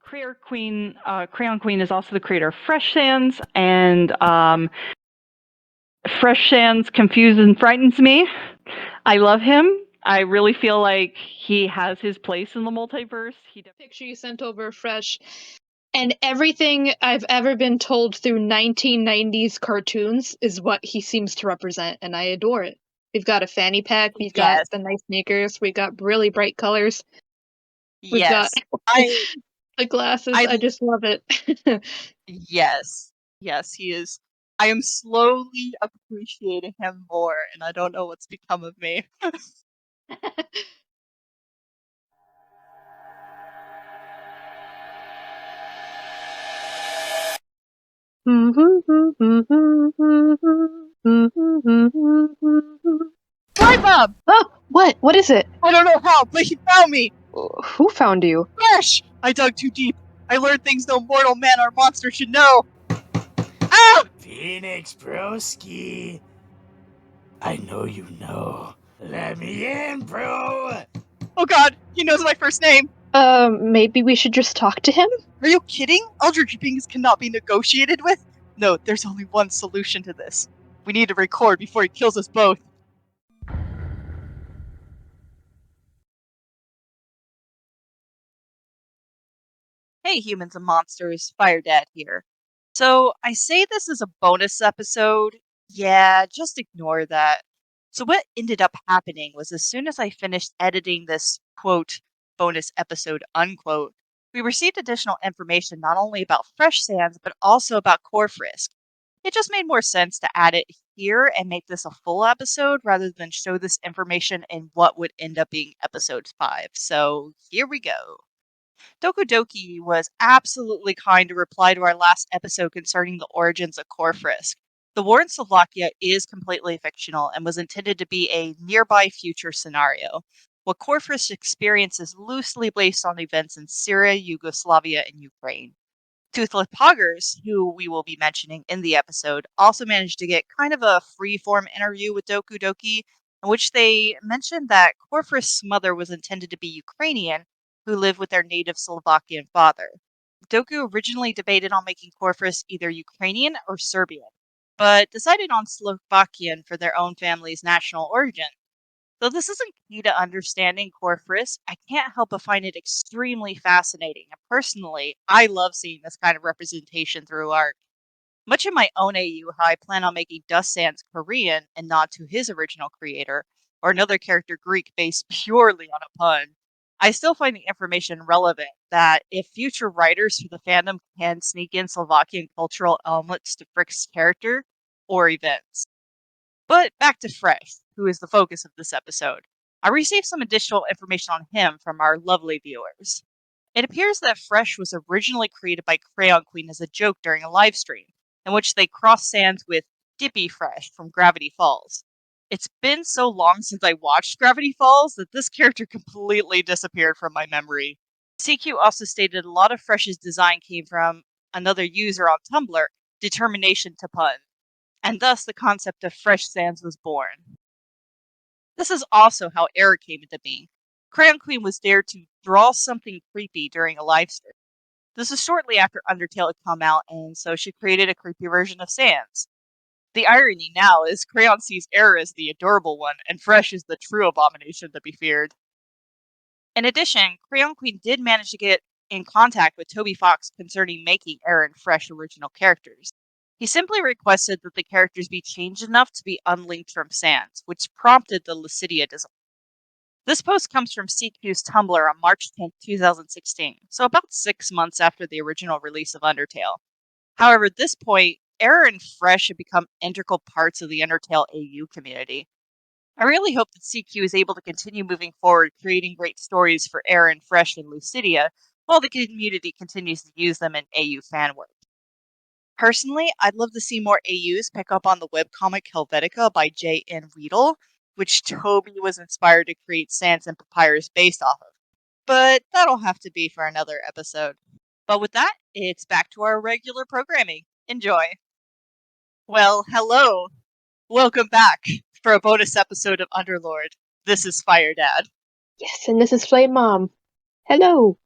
Crayon Queen is also the creator of Fresh Sands, and Fresh Sands confuses and frightens me. I love him. I really feel like he has his place in the multiverse. Picture you sent over Fresh, and everything I've ever been told through 1990s cartoons is what he seems to represent, and I adore it. We've got a fanny pack, we've got the nice sneakers, we've got really bright colors. We've got the glasses. I just love it. Yes, he is. I am slowly appreciating him more, and I don't know what's become of me. Fly Bob! Oh, what? What is it? I don't know how, but he found me! Who found you? Fresh! I dug too deep. I learned things no mortal man or monster should know. Ah! Phoenix Broski. I know you know. Let me in, bro! Oh god, he knows my first name. Maybe we should just talk to him? Are you kidding? Eldritch beings cannot be negotiated with? No, there's only one solution to this. We need to record before he kills us both. Hey humans and monsters, Fire Dad here. So, I say this is a bonus episode. Yeah, just ignore that. So what ended up happening was as soon as I finished editing this, quote, bonus episode, unquote, we received additional information not only about Fresh Sands, but also about Core Frisk. It just made more sense to add it here and make this a full episode rather than show this information in what would end up being episode 5. So here we go. Doki was absolutely kind to reply to our last episode concerning the origins of Core Frisk. The war in Slovakia is completely fictional and was intended to be a nearby future scenario. What Core Frisk experience is loosely based on events in Syria, Yugoslavia, and Ukraine. Toothless Poggers, who we will be mentioning in the episode, also managed to get kind of a free-form interview with Doki, in which they mentioned that Core Frisk's mother was intended to be Ukrainian, who lived with their native Slovakian father. Doku originally debated on making Core Frisk either Ukrainian or Serbian, but decided on Slovakian for their own family's national origin. Though this isn't key to understanding Core Frisk, I can't help but find it extremely fascinating, and personally, I love seeing this kind of representation through art. Much in my own AU, how I plan on making Dust Sands Korean and nod to his original creator, or another character Greek based purely on a pun, I still find the information relevant that if future writers for the fandom can sneak in Slovakian cultural elements to Frick's character or events. But back to Fresh, who is the focus of this episode. I received some additional information on him from our lovely viewers. It appears that Fresh was originally created by Crayon Queen as a joke during a live stream, in which they crossed sands with Dippy Fresh from Gravity Falls. It's been so long since I watched Gravity Falls that this character completely disappeared from my memory. CQ also stated a lot of Fresh's design came from another user on Tumblr, Determination to Pun, and thus the concept of Fresh Sands was born. This is also how Error came into being. Crayon Queen was dared to draw something creepy during a live stream. This was shortly after Undertale had come out, and so she created a creepy version of Sans. The irony now is Crayon sees Error as the adorable one, and Fresh is the true abomination to be feared. In addition, Crayon Queen did manage to get in contact with Toby Fox concerning making Error and Fresh original characters. He simply requested that the characters be changed enough to be unlinked from Sans, which prompted the Lucidia design. This post comes from CQ's Tumblr on March 10, 2016, so about 6 months after the original release of Undertale. However, at this point, Error and Fresh have become integral parts of the Undertale AU community. I really hope that CQ is able to continue moving forward, creating great stories for Error and Fresh and Lucidia, while the community continues to use them in AU fan work. Personally, I'd love to see more AUs pick up on the webcomic Helvetica by J.N. Weedle, which Toby was inspired to create Sans and Papyrus based off of. But that'll have to be for another episode. But with that, it's back to our regular programming. Enjoy! Well, hello! Welcome back for a bonus episode of Underlore. This is Fire Dad. Yes, and this is Flame Mom. Hello!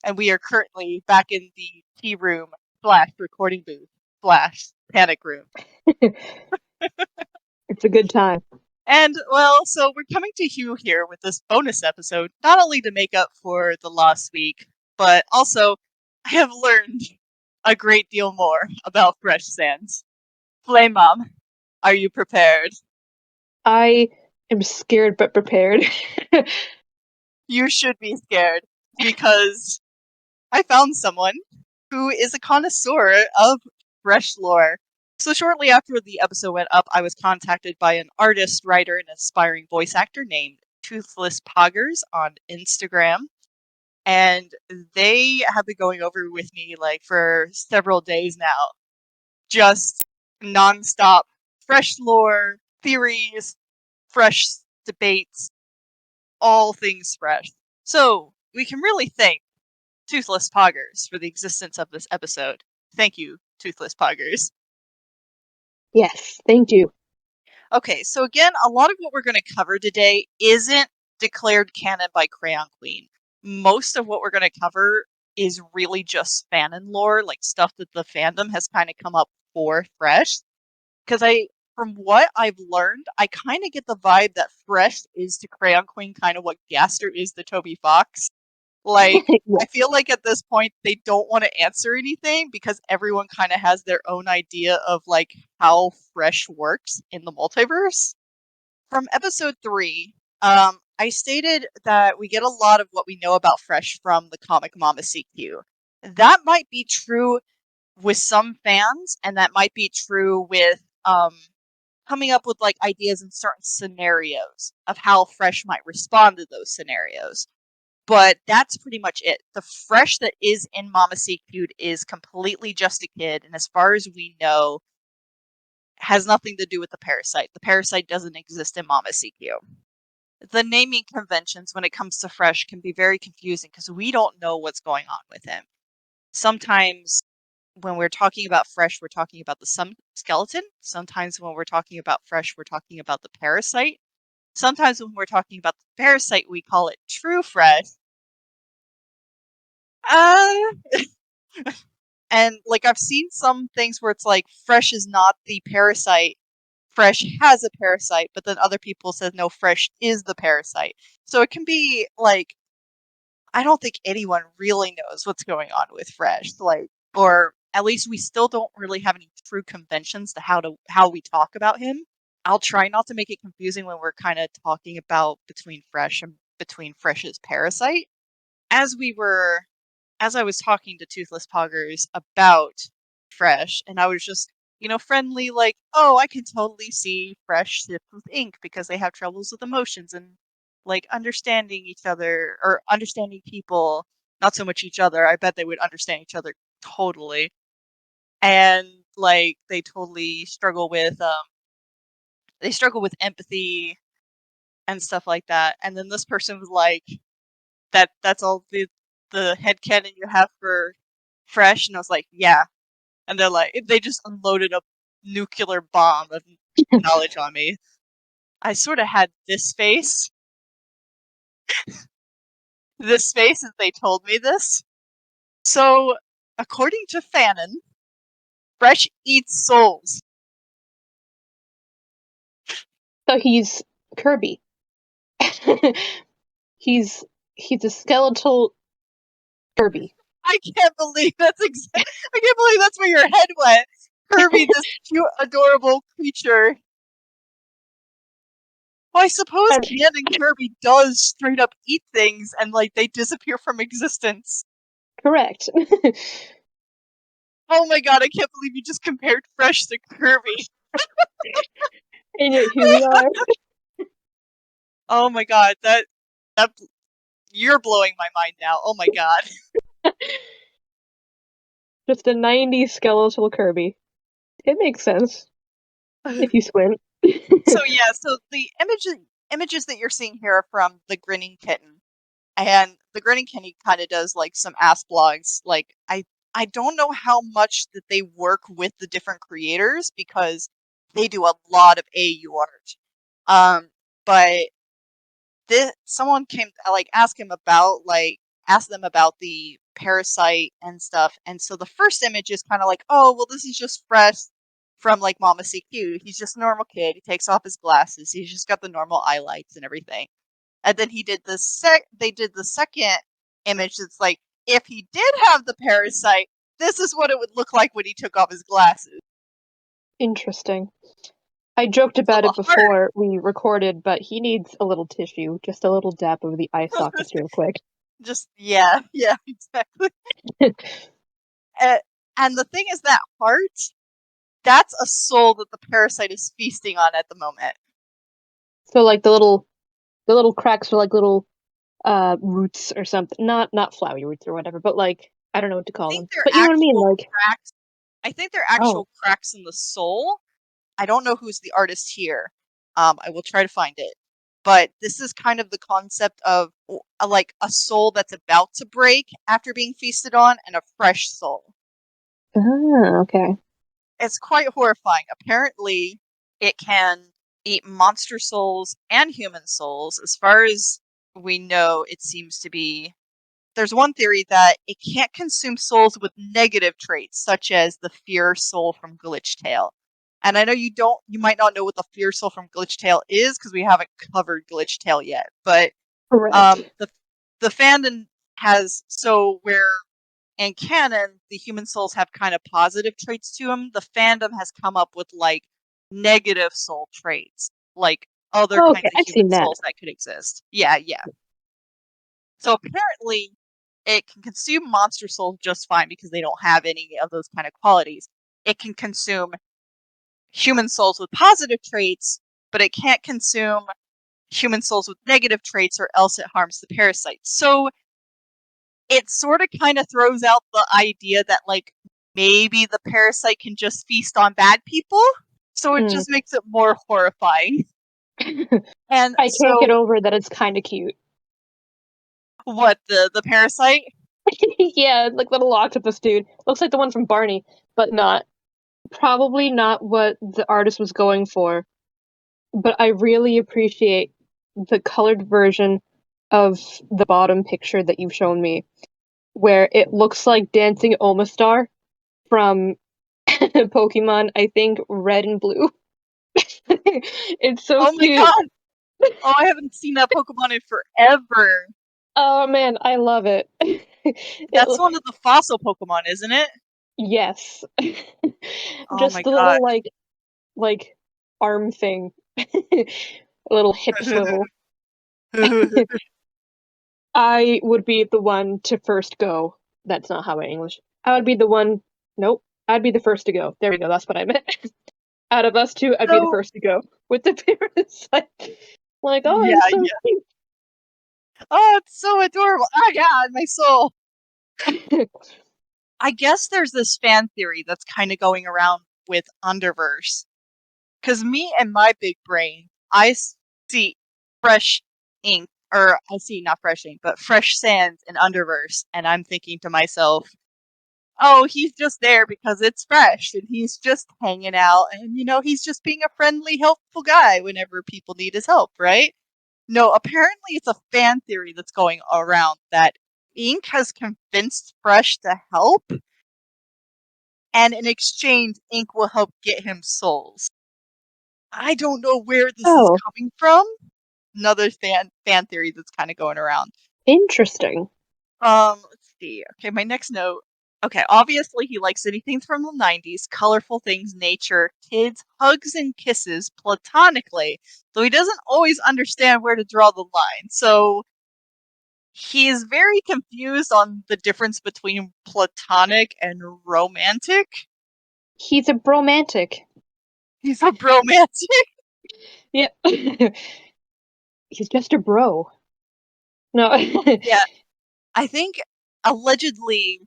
and we are currently back in the tea room / recording booth / panic room. It's a good time. And, well, so we're coming to you here with this bonus episode, not only to make up for the lost week, but also I have learned a great deal more about Fresh Sands. Flame Mom, are you prepared? I am scared but prepared. You should be scared, because I found someone who is a connoisseur of Fresh lore. So shortly after the episode went up, I was contacted by an artist, writer, and aspiring voice actor named Toothless Poggers on Instagram. And they have been going over with me like for several days now. Just nonstop fresh lore, theories, fresh debates, all things fresh. So we can really thank Toothless Poggers for the existence of this episode. Thank you, Toothless Poggers. Yes, thank you. Okay, so again, a lot of what we're going to cover today isn't declared canon by Crayon Queen. Most of what we're going to cover is really just fanon lore, like stuff that the fandom has kind of come up for Fresh. Because from what I've learned, I kind of get the vibe that Fresh is to Crayon Queen kind of what Gaster is to Toby Fox. Like, Yes. I feel like at this point they don't want to answer anything because everyone kind of has their own idea of like how Fresh works in the multiverse. From episode 3, I stated that we get a lot of what we know about Fresh from the comic Mama CQ. That might be true with some fans, and that might be true with coming up with like ideas in certain scenarios of how Fresh might respond to those scenarios. But that's pretty much it. The Fresh that is in Mama CQ'd is completely just a kid, and as far as we know, has nothing to do with the parasite. The parasite doesn't exist in Mama CQ. The naming conventions when it comes to Fresh can be very confusing because we don't know what's going on with him. Sometimes when we're talking about Fresh, we're talking about the skeleton. Sometimes when we're talking about Fresh, we're talking about the parasite. Sometimes when we're talking about the parasite, we call it True Fresh. And like I've seen some things where it's like Fresh is not the parasite. Fresh has a parasite, but then other people said no, Fresh is the parasite. So it can be like I don't think anyone really knows what's going on with Fresh. Like, or at least we still don't really have any true conventions to how we talk about him. I'll try not to make it confusing when we're kind of talking about between Fresh and between Fresh's parasite. As I was talking to Toothless Poggers about Fresh, and I was just, friendly, like, oh, I can totally see Fresh sip with ink because they have troubles with emotions and like understanding each other or understanding people, not so much each other. I bet they would understand each other totally. And like they totally struggle with empathy and stuff like that. And then this person was like, that's all the headcanon you have for Fresh, and I was like, yeah. And they're like, they just unloaded a nuclear bomb of knowledge on me. I sort of had this face as they told me this. So, according to Fanon, Fresh eats souls. So he's Kirby. he's a skeletal Kirby. I can't believe I can't believe that's where your head went. Kirby, this cute, adorable creature. Well, I suppose And- Ken and Kirby does straight up eat things and like they disappear from existence. Correct. Oh my god, I can't believe you just compared Fresh to Kirby. And yet here we are. Oh my god, that you're blowing my mind now. Oh my god. Just a 90s skeletal Kirby. It makes sense if you squint. So yeah, so the images that you're seeing here are from the Grinning Kitten. And the Grinning Kitten kind of does like some ass blogs. Like I don't know how much that they work with the different creators because they do a lot of AU art. But someone came like asked them about the parasite and stuff. And so the first image is kind of like, oh, well, this is just Fresh from like Mama CQ. He's just a normal kid. He takes off his glasses. He's just got the normal highlights and everything. And then he did they did the second image that's like, if he did have the parasite, this is what it would look like when he took off his glasses. Interesting. I joked about So it before we recorded, but he needs a little tissue, just a little dap of the eye sockets real quick. Just, yeah, exactly. And the thing is that heart, that's a soul that the parasite is feasting on at the moment. So like the little cracks are like little roots or something. Not flowery roots or whatever, but like I don't know what to call them. But you know what I mean, like cracks. I think they're actual cracks in the soul. I don't know who's the artist here. I will try to find it. But this is kind of the concept of like a soul that's about to break after being feasted on, and a fresh soul. Ah, okay. It's quite horrifying. Apparently, it can eat monster souls and human souls. As far as we know, it seems to be. There's one theory that it can't consume souls with negative traits, such as the fear soul from Glitchtale. And I know you might not know what the fear soul from Glitchtale is because we haven't covered Glitchtale yet. But Correct. the fandom has, so where in canon the human souls have kind of positive traits to them, the fandom has come up with like negative soul traits, like other kinds of I've human seen that. souls that could exist. Yeah. So apparently, it can consume monster souls just fine because they don't have any of those kind of qualities. It can consume human souls with positive traits, but it can't consume human souls with negative traits, or else it harms the parasite. So it sort of kind of throws out the idea that like maybe the parasite can just feast on bad people. So it just makes it more horrifying. And I can't get over that it's kind of cute. What, the parasite? Yeah, like little octopus dude. Looks like the one from Barney, but not. Probably not what the artist was going for. But I really appreciate the colored version of the bottom picture that you've shown me, where it looks like Dancing Omastar from Pokemon, I think Red and Blue. It's so cute. My god! Oh, I haven't seen that Pokemon in forever. Oh man, I love it. That's one of the fossil Pokemon, isn't it? Yes. Oh Just my the god. little like arm thing. A little hip swivel. I would be the one to first go. That's not how I English. I would be the one. Nope. I'd be the first to go. There we go. That's what I meant. Out of us two, I'd be the first to go with the parasite. Like, oh, Yeah, I'm so cute. Oh, it's so adorable. Oh god, my soul. I guess there's this fan theory that's kind of going around with Underverse. Because me and my big brain, I see fresh ink, or I see not fresh ink, but fresh sand in Underverse, and I'm thinking to myself, oh, he's just there because it's fresh, and he's just hanging out, and he's just being a friendly, helpful guy whenever people need his help, right? No, apparently it's a fan theory that's going around that Ink has convinced Fresh to help, and in exchange, Ink will help get him souls. I don't know where this is coming from. Another fan theory that's kind of going around. Interesting. Let's see. Okay, my next note. Okay, obviously he likes anything from the 90s, colorful things, nature, kids, hugs and kisses, platonically, though he doesn't always understand where to draw the line. So he is very confused on the difference between platonic and romantic. He's a bromantic. He's a bromantic? Yeah. He's just a bro. No. Yeah. I think allegedly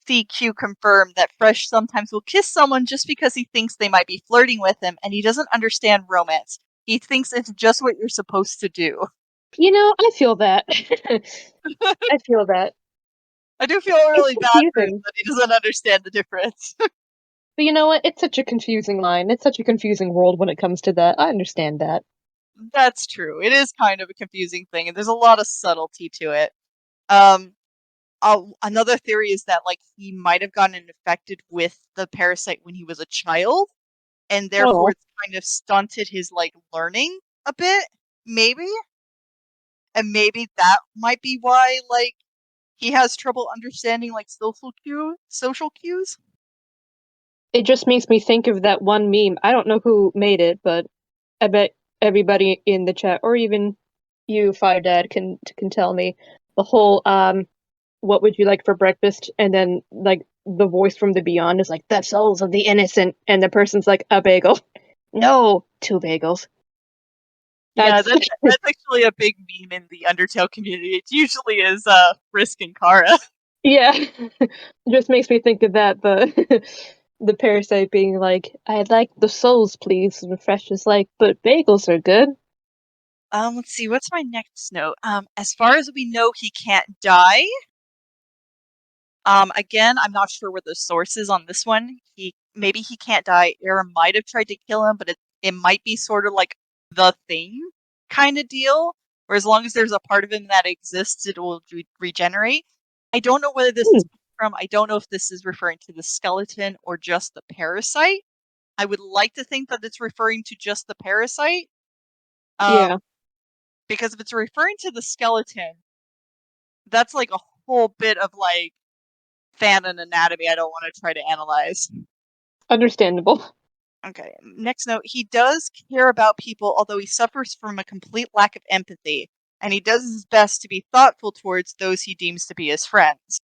CQ confirmed that Fresh sometimes will kiss someone just because he thinks they might be flirting with him, and he doesn't understand romance. He thinks it's just what you're supposed to do. I feel that. I feel that. I do feel really bad for him that he doesn't understand the difference. But you know what? It's such a confusing line. It's such a confusing world when it comes to that. I understand that. That's true. It is kind of a confusing thing, and there's a lot of subtlety to it. another theory is that like he might have gotten infected with the parasite when he was a child, and therefore it's kind of stunted his like learning a bit, maybe. And maybe that might be why like he has trouble understanding like social cues. It just makes me think of that one meme. I don't know who made it, but I bet everybody in the chat, or even you, Fire Dad, can tell me the whole what would you like for breakfast? And then like the voice from the beyond is like, the souls of the innocent, and the person's like, a bagel. No, 2 bagels. Yeah, That's that's actually a big meme in the Undertale community. It usually is Frisk and Kara. yeah. Just makes me think of that, the the parasite being like, I'd like the souls, please. And Fresh is like, but bagels are good. Let's see, what's my next note? As far as we know, he can't die. Again, I'm not sure what the source is on this one. Maybe he can't die. Aaron might have tried to kill him, but it might be sort of like the thing kind of deal, where as long as there's a part of him that exists, it will regenerate. I don't know whether this is from. I don't know if this is referring to the skeleton or just the parasite. I would like to think that it's referring to just the parasite. Yeah. Because if it's referring to the skeleton, that's like a whole bit of like fanon anatomy I don't want to try to analyze. Understandable. Okay, next note. He does care about people, although he suffers from a complete lack of empathy, and he does his best to be thoughtful towards those he deems to be his friends.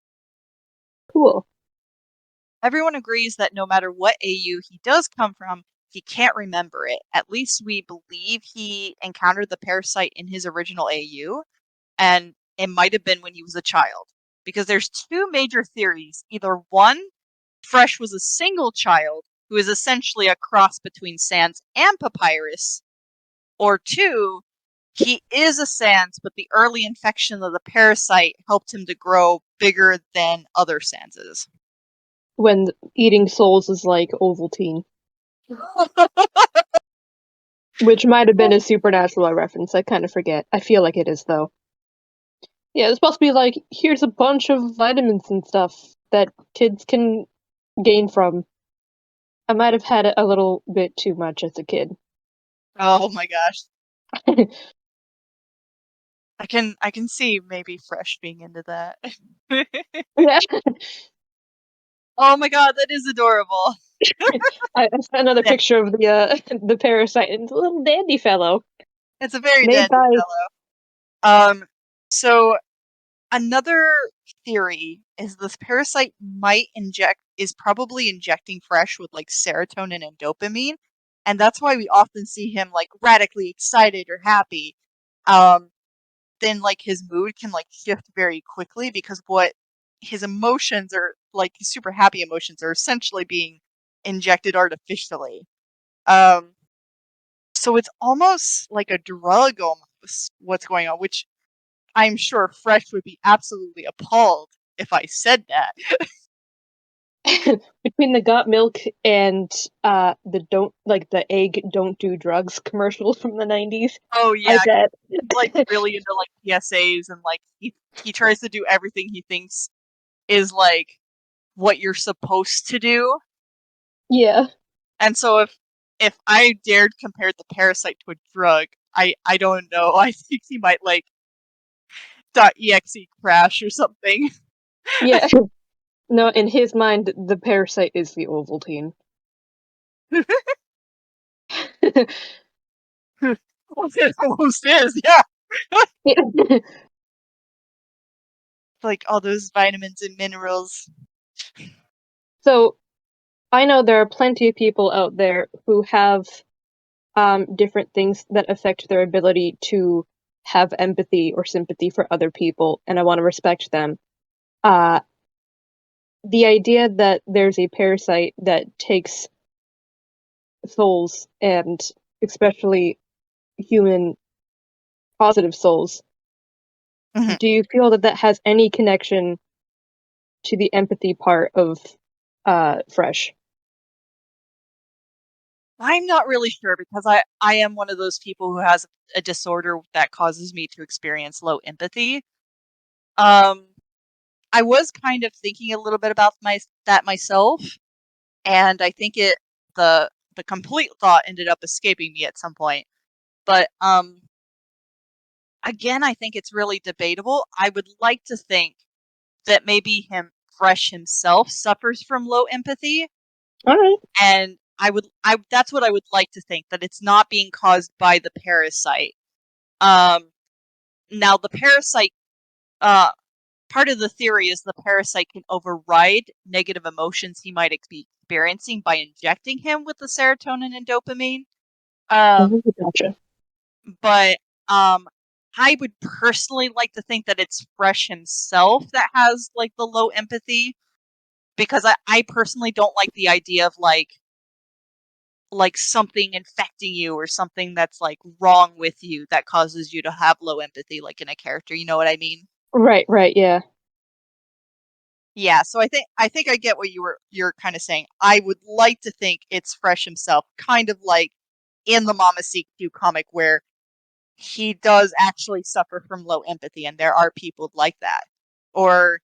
Cool. Everyone agrees that no matter what AU he does come from, he can't remember it. At least we believe he encountered the parasite in his original AU, and it might have been when he was a child. Because there's 2 major theories. Either one, Fresh was a single child who is essentially a cross between Sans and Papyrus, or 2, he is a Sans, but the early infection of the parasite helped him to grow bigger than other Sanses. When eating souls is like Ovaltine. Which might have been a supernatural reference. I kind of forget. I feel like it is, though. Yeah, it's supposed to be like, here's a bunch of vitamins and stuff that kids can gain from. I might have had it a little bit too much as a kid. Oh my gosh. I can see maybe Fresh being into that. Yeah. Oh my god, that is adorable. I saw another Yeah. picture of the the parasite, and it's a little dandy fellow. It's a very Made dandy by fellow. So another theory is this parasite is probably injecting Fresh with like serotonin and dopamine, and that's why we often see him like radically excited or happy. Then like his mood can like shift very quickly because what his emotions are like his super happy emotions are essentially being injected artificially. Um, so it's almost like a drug almost what's going on, which I'm sure Fresh would be absolutely appalled if I said that. between the got milk and the don't like the egg don't do drugs commercial from the 90s. Oh I yeah, bet. like really into like PSAs and like he tries to do everything he thinks is like what you're supposed to do. Yeah. And so if I dared compare the parasite to a drug, I don't know. I think he might like .exe crash or something. Yeah. No, in his mind, the parasite is the Ovaltine. It almost is, yeah. Yeah. Like all those vitamins and minerals. So, I know there are plenty of people out there who have different things that affect their ability to have empathy or sympathy for other people, and I want to respect them. Uh, the idea that there's a parasite that takes souls, and especially human positive souls, Mhm. do you feel that that has any connection to the empathy part of Fresh? I'm not really sure because I am one of those people who has a disorder that causes me to experience low empathy. Um I was kind of thinking a little bit about that myself, and I think the complete thought ended up escaping me at some point. But again, I think it's really debatable. I would like to think that maybe Fresh himself suffers from low empathy, All right. and that's what I would like to think, that it's not being caused by the parasite. Now the parasite, part of the theory is the parasite can override negative emotions he might be experiencing by injecting him with the serotonin and dopamine. Gotcha. But I would personally like to think that it's Fresh himself that has like the low empathy, because I personally don't like the idea of like something infecting you or something that's like wrong with you that causes you to have low empathy, like in a character. You know what I mean? Right, yeah. Yeah, so I think I get what you're kind of saying. I would like to think it's Fresh himself, kind of like in the Mama Seek You comic, where he does actually suffer from low empathy, and there are people like that. Or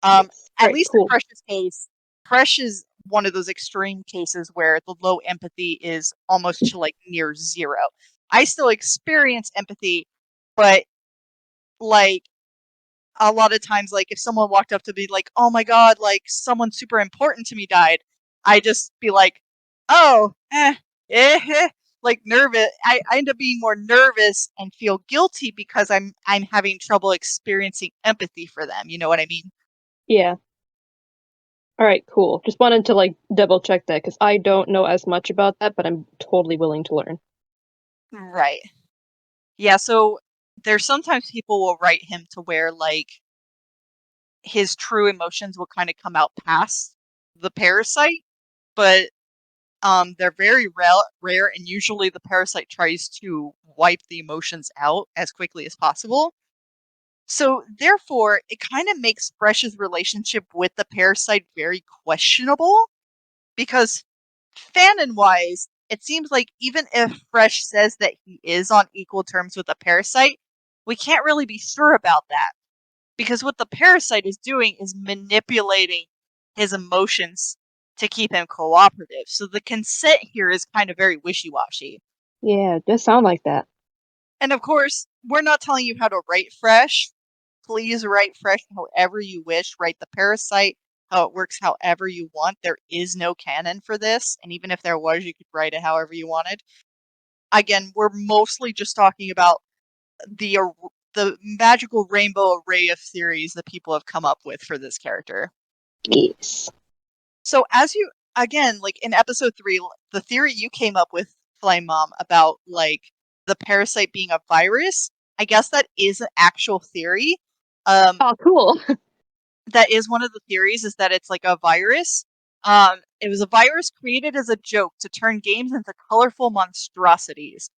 at Right, least in cool. Fresh's case, Fresh is one of those extreme cases where the low empathy is almost to like near zero. I still experience empathy, but like a lot of times, like if someone walked up to me like, "Oh my god, like someone super important to me died," I just be like, "Oh, like nervous. I end up being more nervous and feel guilty because I'm having trouble experiencing empathy for them. You know what I mean? Yeah. All right, cool. Just wanted to like double check that because I don't know as much about that, but I'm totally willing to learn. Right. Yeah, so there's sometimes people will write him to where like his true emotions will kind of come out past the parasite, but they're very rare, and usually the parasite tries to wipe the emotions out as quickly as possible. So therefore, it kind of makes Fresh's relationship with the parasite very questionable, because fanon-wise, it seems like even if Fresh says that he is on equal terms with the parasite, we can't really be sure about that, because what the parasite is doing is manipulating his emotions to keep him cooperative. So the consent here is kind of very wishy-washy. Yeah, it does sound like that. And of course, we're not telling you how to write Fresh. Please write Fresh however you wish. Write the parasite how it works however you want. There is no canon for this, and even if there was, you could write it however you wanted. Again, we're mostly just talking about the magical rainbow array of theories that people have come up with for this character. Yes. So as you, again, like in episode 3, the theory you came up with, Flame Mom, about like the parasite being a virus, I guess that is an actual theory. Oh, cool. That is one of the theories, is that it's like a virus. It was a virus created as a joke to turn games into colorful monstrosities.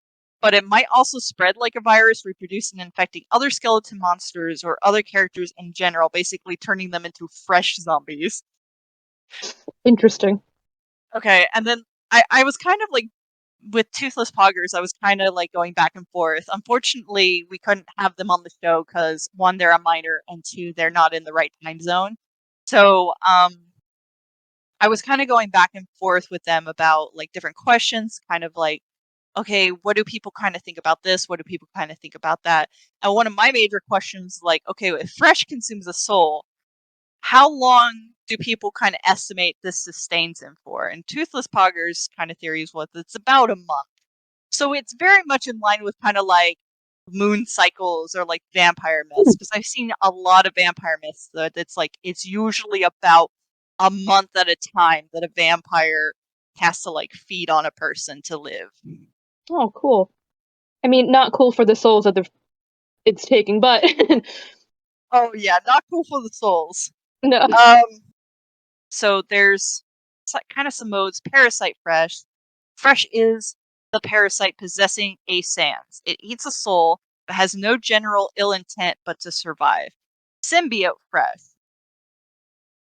But it might also spread like a virus, reproducing and infecting other skeleton monsters or other characters in general, basically turning them into fresh zombies. Interesting. Okay, and then I was kind of like, with Toothless Poggers, I was kind of like going back and forth. Unfortunately, we couldn't have them on the show because 1, they're a minor, and 2, they're not in the right time zone. So, I was kind of going back and forth with them about like different questions, kind of like, okay, what do people kind of think about this? What do people kind of think about that? And one of my major questions, like, okay, if Fresh consumes a soul, how long do people kind of estimate this sustains him for? And Toothless Poggers kind of theories was it's about a month. So it's very much in line with kind of like moon cycles or like vampire myths, because I've seen a lot of vampire myths that it's like it's usually about a month at a time that a vampire has to like feed on a person to live. Oh, cool. I mean, not cool for the souls that it's taking, but Oh yeah, not cool for the souls. no. So there's kind of some modes. Parasite Fresh. Fresh is the parasite possessing a sans. It eats a soul, but has no general ill intent but to survive. Symbiote Fresh.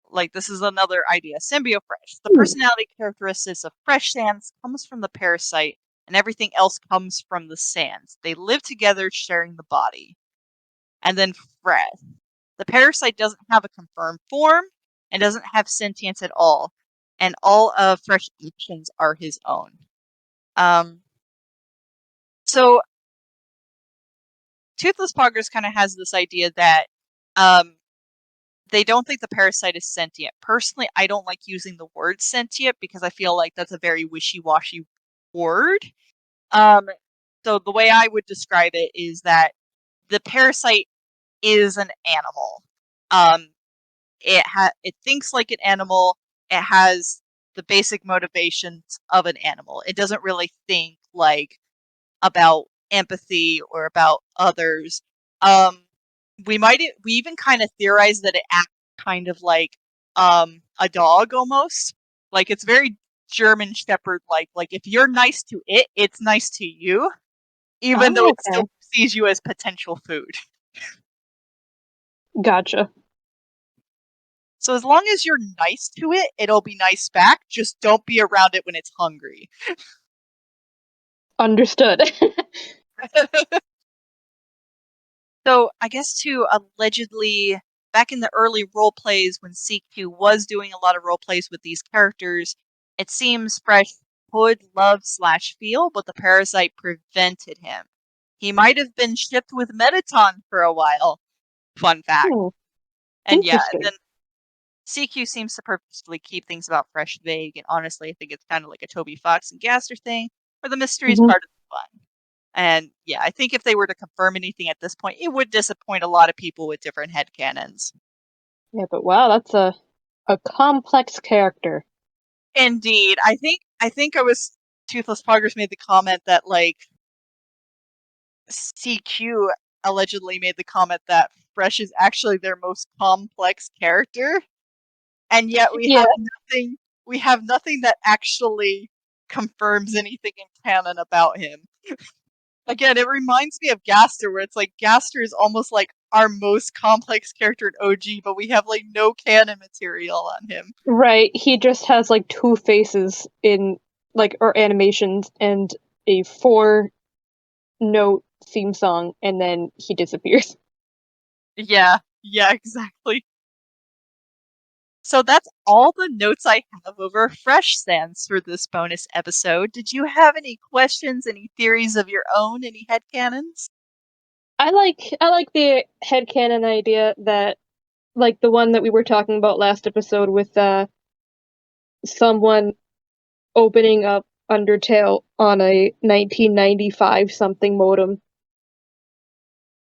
Like, this is another idea. Symbiote Fresh. The personality characteristics of Fresh Sans comes from the parasite, and everything else comes from the sans. They live together, sharing the body. And then Fresh. The parasite doesn't have a confirmed form and doesn't have sentience at all, and all of Fresh's actions are his own. So Toothless Poggers kind of has this idea that they don't think the parasite is sentient. Personally, I don't like using the word sentient because I feel like that's a very wishy-washy word. So the way I would describe it is that the parasite is an animal. It thinks like an animal. It has the basic motivations of an animal. It doesn't really think like about empathy or about others. We even kind of theorize that it acts kind of like a dog almost. Like it's very German Shepherd like. Like if you're nice to it, it's nice to you, even though Oh, it still sees you as potential food. gotcha. So as long as you're nice to it, it'll be nice back. Just don't be around it when it's hungry. Understood. So I guess to allegedly, back in the early role plays when CQ was doing a lot of role plays with these characters, it seems Fresh could love/feel, but the parasite prevented him. He might have been shipped with Metaton for a while. Fun fact. And yeah, and Interesting. then CQ seems to purposely keep things about Fresh vague, and honestly, I think it's kind of like a Toby Fox and Gaster thing, where the mystery is Mhm. part of the fun. And yeah, I think if they were to confirm anything at this point, it would disappoint a lot of people with different headcanons. Yeah, but wow, that's a complex character. Indeed. I think I was Toothless Poggers made the comment that like CQ allegedly made the comment that Fresh is actually their most complex character. And yet Yeah. we have nothing that actually confirms anything in canon about him. Again, it reminds me of Gaster, where it's like Gaster is almost like our most complex character in OG, but we have like no canon material on him. Right. He just has like 2 faces in like or animations and a 4-note theme song, and then he disappears. Yeah, exactly. So that's all the notes I have over Fresh Sans for this bonus episode. Did you have any questions, any theories of your own, any headcanons? I like the headcanon idea that like the one that we were talking about last episode with someone opening up Undertale on a 1995 something modem.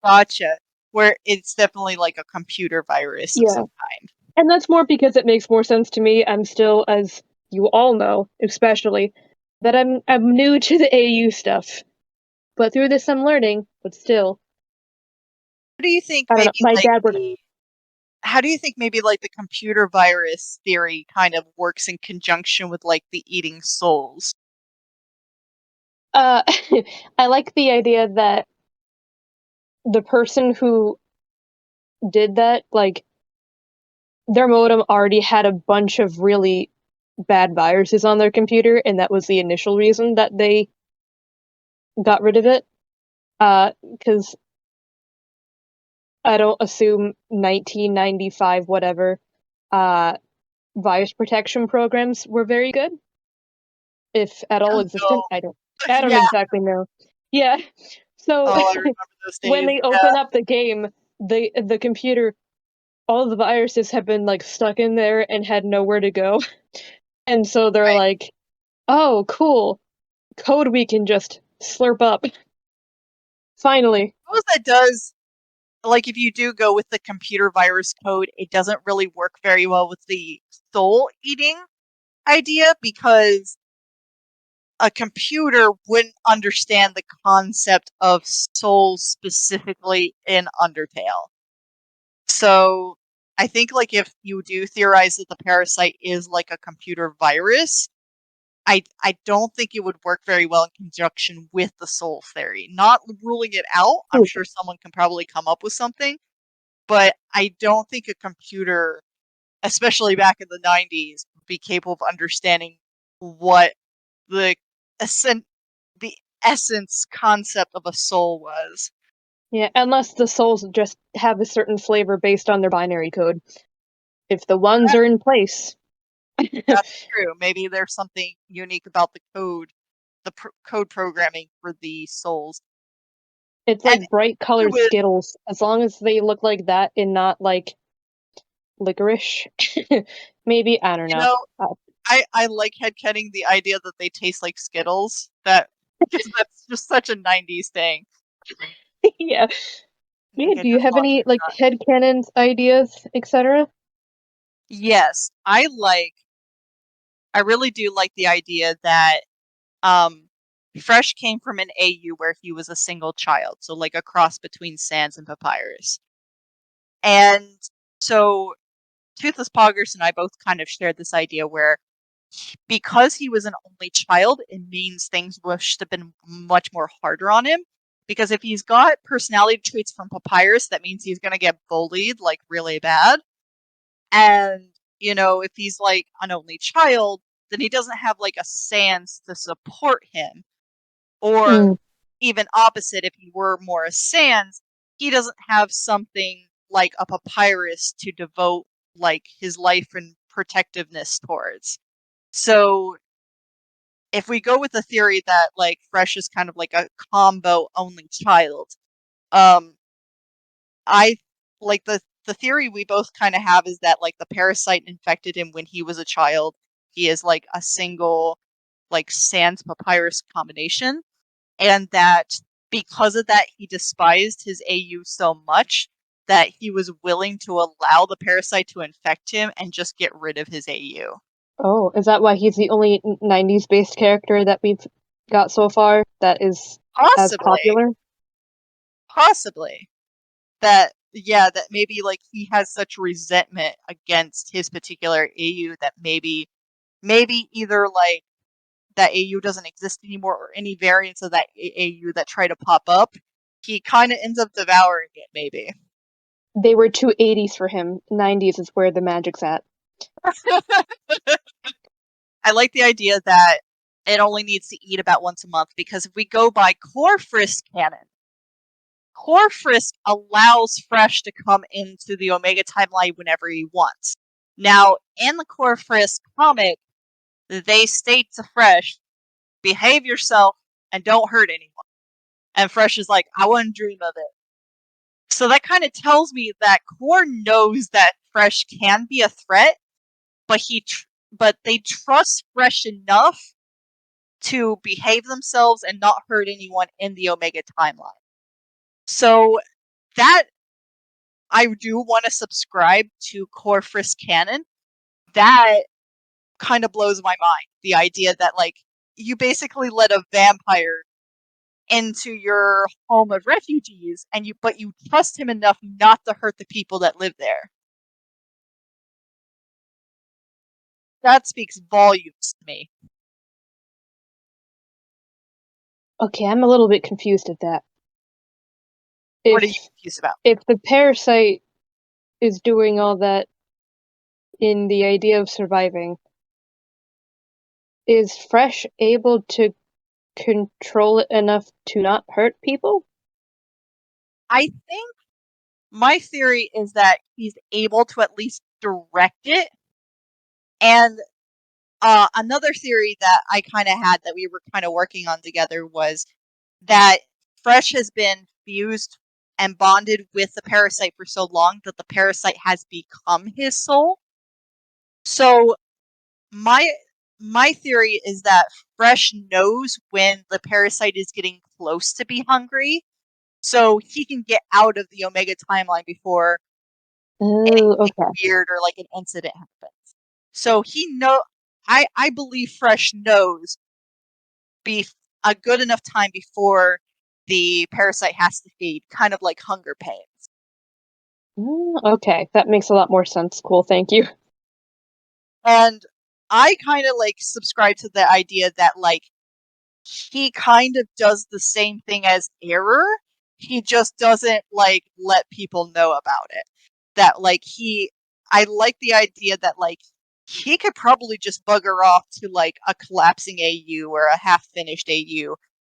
Gotcha. Where it's definitely like a computer virus of Yeah. some kind. And that's more because it makes more sense to me. I'm still, as you all know, especially, that I'm new to the AU stuff. But through this I'm learning, but still. What do you think I don't know. maybe My like dad worked. how do you think maybe like the computer virus theory kind of works in conjunction with like the eating souls? Uh I like the idea that the person who did that, like, their modem already had a bunch of really bad viruses on their computer, and that was the initial reason that they got rid of it. Because I don't assume 1995 whatever virus protection programs were very good, if at all existent. No. I don't Yeah. exactly know. Yeah. So Oh, I remember those when days. they Yeah. open up the game, the computer, all the viruses have been like stuck in there and had nowhere to go. And so they're Right. like, "Oh, cool. Code we can just slurp up." Finally. Suppose that does, like, if you do go with the computer virus code, it doesn't really work very well with the soul eating idea because a computer wouldn't understand the concept of souls specifically in Undertale. So I think like if you do theorize that the parasite is like a computer virus, I don't think it would work very well in conjunction with the soul theory. Not ruling it out. I'm sure someone can probably come up with something, but I don't think a computer, especially back in the 90s, would be capable of understanding what the essen- the essence concept of a soul was. Yeah, unless the souls just have a certain flavor based on their binary code. If the ones are in place. That's true. Maybe there's something unique about the code, code programming for the souls. It's And like bright colored with Skittles. As long as they look like that and not like licorice. Maybe, I don't you know. know, I like headcanon the idea that they taste like Skittles. Because that's just such a 90s thing. Yeah. Yeah, Like, I do you just have lost any my like thought. headcanons, ideas, etc.? Yes, I really do like the idea that um Fresh came from an AU where he was a single child, so like a cross between Sans and Papyrus. And so Toothless Poggers and I both kind of shared this idea where because he was an only child, it means things should have been much more harder on him. Because if he's got personality traits from Papyrus, that means he's going to get bullied like really bad. And, if he's like an only child, then he doesn't have like a Sans to support him. Or even opposite, if he were more a Sans, he doesn't have something like a Papyrus to devote like his life and protectiveness towards. So if we go with the theory that like Fresh is kind of like a combo only child, um I like the theory we both kind of have is that like the parasite infected him when he was a child. He is like a single like Sans Papyrus combination, and that because of that he despised his AU so much that he was willing to allow the parasite to infect him and just get rid of his AU. Oh, is that why he's the only 90s based character that we've got so far that is as Possibly. popular? Possibly. That yeah, that maybe like he has such resentment against his particular AU that maybe either like that AU doesn't exist anymore or any variants of that AU that try to pop up, he kind of ends up devouring it maybe. They were too 80s for him. 90s is where the magic's at. I like the idea that it only needs to eat about once a month because if we go by core Frisk canon, core Frisk allows Fresh to come into the Omega timeline whenever he wants. Now, in the core Frisk comic, they state to Fresh, behave yourself and don't hurt anyone. And Fresh is like, I wouldn't dream of it. So that kind of tells me that Core knows that Fresh can be a threat, but but they trust Fresh enough to behave themselves and not hurt anyone in the Omega timeline. So that I do want to subscribe to Core Frisk canon. That kind of blows my mind. The idea that like you basically let a vampire into your home of refugees but you trust him enough not to hurt the people that live there. That speaks volumes to me. Okay, I'm a little bit confused at that. What are you confused about? If the parasite is doing all that in the idea of surviving, is Fresh able to control it enough to not hurt people? I think my theory is that he's able to at least direct it. And another theory that I kind of had that we were kind of working on together was that Fresh has been fused and bonded with the parasite for so long that the parasite has become his soul. So my theory is that Fresh knows when the parasite is getting close to be hungry, so he can get out of the Omega timeline before Oh, okay. weird or like an incident happens. So I believe Fresh knows a good enough time before the parasite has to feed, kind of like hunger pains. Okay, that makes a lot more sense. Cool, thank you. And I kind of like subscribe to the idea that like he kind of does the same thing as Error. He just doesn't like let people know about it. That like I like the idea that like he could probably just bugger off to like a collapsing AU or a half finished AU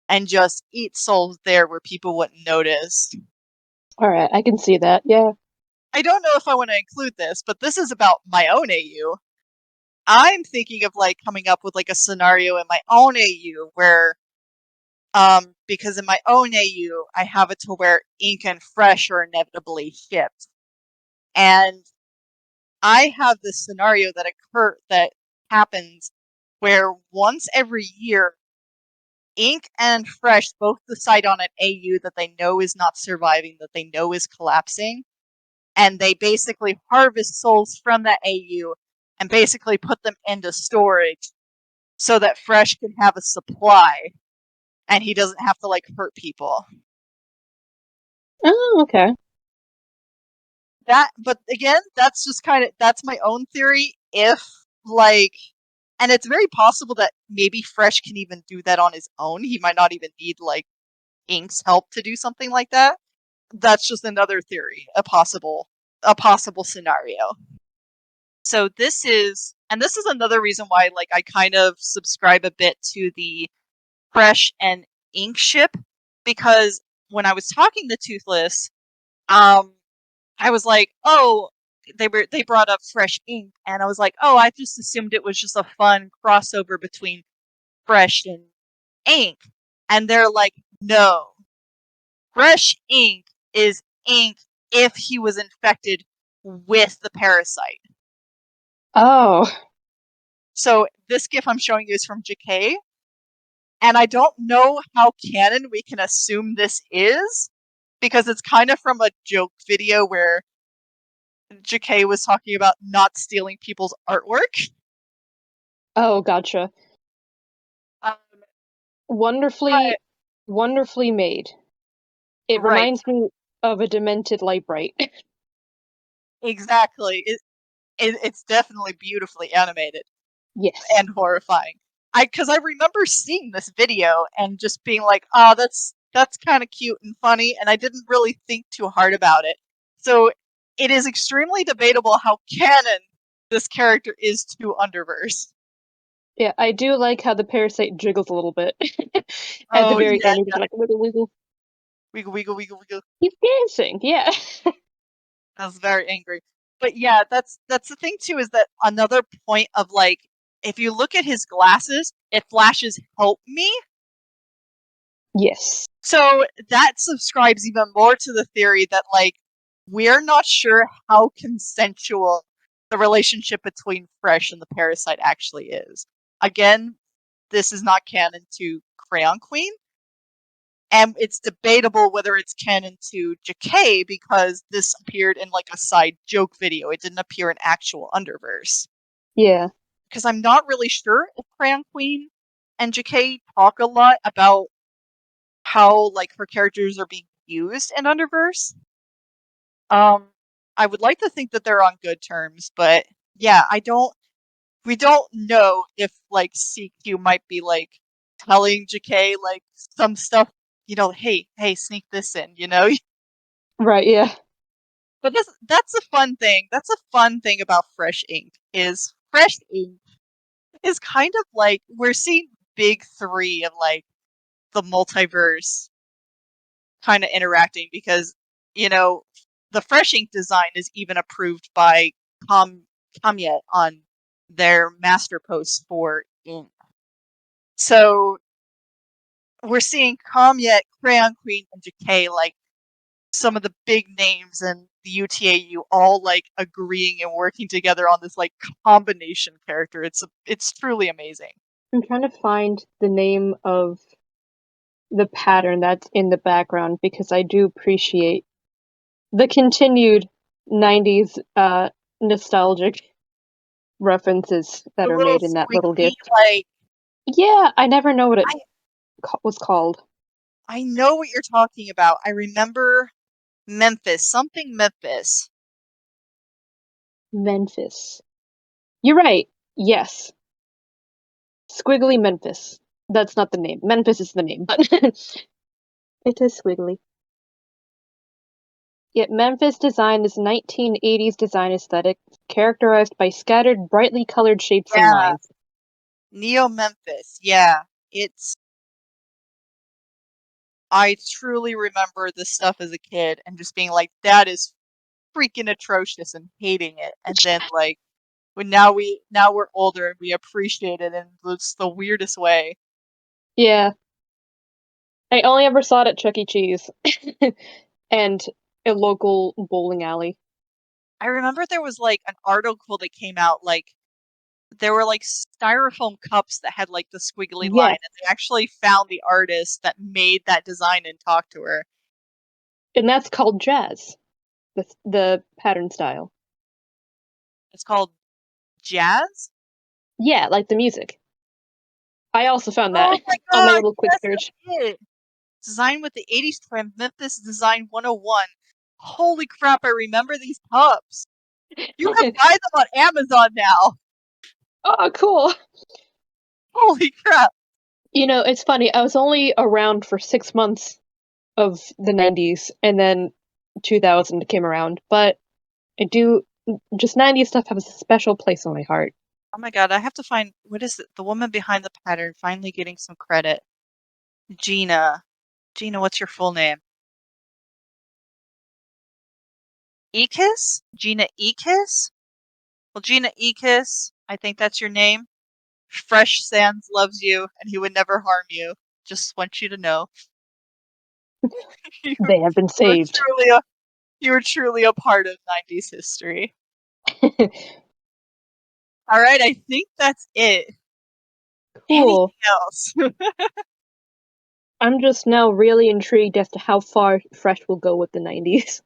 and just eat souls there where people wouldn't notice. Alright, I can see that, yeah. I don't know if I want to include this, but this is about my own AU. I'm thinking of like coming up with like a scenario in my own AU where because in my own AU I have it to where ink and fresh are inevitably shipped. And I have this scenario that happens where once every year ink and fresh both decide on an AU that they know is not surviving, that they know is collapsing, and they basically harvest souls from that AU and basically put them into storage so that Fresh can have a supply and he doesn't have to like hurt people. Oh, okay. But again, that's just that's my own theory. If like, and it's very possible that maybe Fresh can even do that on his own. He might not even need like Ink's help to do something like that. That's just another theory, a possible scenario. So this is another reason why like I kind of subscribe a bit to the Fresh and Ink ship, because when I was talking to Toothless, I was like, oh, they brought up Fresh Ink, and I was like, oh, I just assumed it was just a fun crossover between Fresh and Ink, and they're like, no, Fresh Ink is Ink if he was infected with the parasite. Oh. So this GIF I'm showing you is from JK, and I don't know how canon we can assume this is, because it's kind of from a joke video where JK was talking about not stealing people's artwork. Oh, gotcha. Um, Wonderfully made. It right, reminds me of a demented light bright. exactly. It's definitely beautifully animated Yes. and horrifying. Because I remember seeing this video and just being like, oh, that's kind of cute and funny, and I didn't really think too hard about it. So it is extremely debatable how canon this character is to Underverse. Yeah, I do like how the parasite jiggles a little bit. At the Oh very yeah, end, he's like, wiggle, wiggle. wiggle, wiggle, wiggle, wiggle. He's dancing, yeah. I was very angry. But yeah, that's the thing too, is that another point of like, if you look at his glasses, it flashes "help me." Yes. So that subscribes even more to the theory that like we're not sure how consensual the relationship between Fresh and the parasite actually is. Again, this is not canon to Crayon Queen, and it's debatable whether it's canon to JK because this appeared in like a side joke video. It didn't appear in actual Underverse. Yeah. Because I'm not really sure if Crayon Queen and JK talk a lot about how like her characters are being used in Underverse. I would like to think that they're on good terms, but yeah, we don't know if like CQ might be like telling JK like some stuff, hey, sneak this in, Right, yeah. But that's a fun thing. That's a fun thing about Fresh Ink is Fresh Ink is kind of like we're seeing big three of like the multiverse kind of interacting, because the Fresh Ink design is even approved by Kamyet on their master post for ink. So we're seeing Kamyet, Crayon Queen, and JK, like some of the big names in the UTAU, all like agreeing and working together on this like combination character. It's truly amazing. I'm trying to find the name of the pattern that's in the background because I do appreciate the continued 90s nostalgic references The that are little made in that little squiggly, gift. like Yeah, I never know what it I was called. I know what you're talking about. I remember something Memphis. Memphis. You're right. Yes. Squiggly Memphis. That's not the name. Memphis is the name, but it is squiggly. Yet Memphis design is 1980s design aesthetic, characterized by scattered, brightly colored shapes and Yeah, lines. Neo Memphis. Yeah, it's I truly remember this stuff as a kid and just being like, that is freaking atrocious and hating it. And then like now we're older and we appreciate it in just the weirdest way. Yeah. I only ever saw it at Chuck E. Cheese and a local bowling alley. I remember there was like an article that came out like there were like styrofoam cups that had like the squiggly line, Yes. and they actually found the artist that made that design and talked to her. And that's called jazz. The pattern style. It's called jazz. Yeah, like the music. I also found Oh that my on my god, little quick yes, search. that's it. Designed with the 80s trim, Memphis Design 101. Holy crap, I remember these cups. You can buy them on Amazon now. Oh, cool. Holy crap. You know, it's funny. I was only around for 6 months of the 90s, and then 2000 came around. But I do just 90s stuff has a special place on my heart. Oh my god, I have to find, what is it? The woman behind the pattern finally getting some credit. Gina. Gina, what's your full name? Ekis? Gina Ekis? Well, Gina Ekis, I think that's your name. Fresh Sands loves you, and he would never harm you. Just want you to know. you, They have been you were saved. you were truly a part of 90s history. All right, I think that's it. Cool. Anything else? I'm just now really intrigued as to how far Fresh will go with the 90s.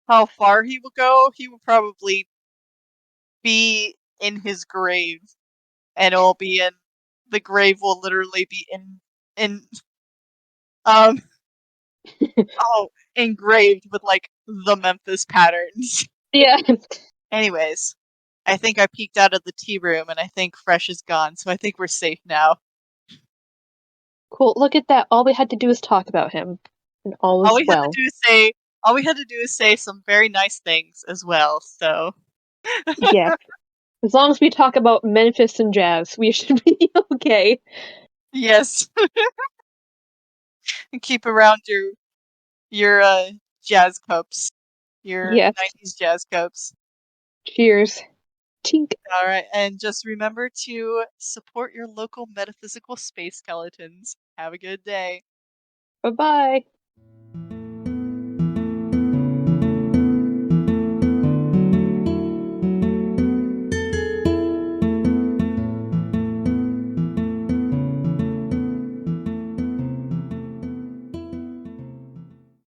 How far he will go? He will probably be in his grave, and it'll be in the grave will literally be in um engraved with like the Memphis patterns. Yeah. Anyways, I think I peeked out of the tea room and I think Fresh is gone, so I think we're safe now. Cool. Look at that. All we had to do is talk about him. And all All is we had to well. do is say some very nice things as well, so Yeah. As long as we talk about Memphis and jazz, we should be okay. yes. And keep around your jazz cups. Your Yes. 90s jazz cups. Cheers. Tink. All right, and just remember to support your local metaphysical space skeletons. Have a good day. Bye-bye.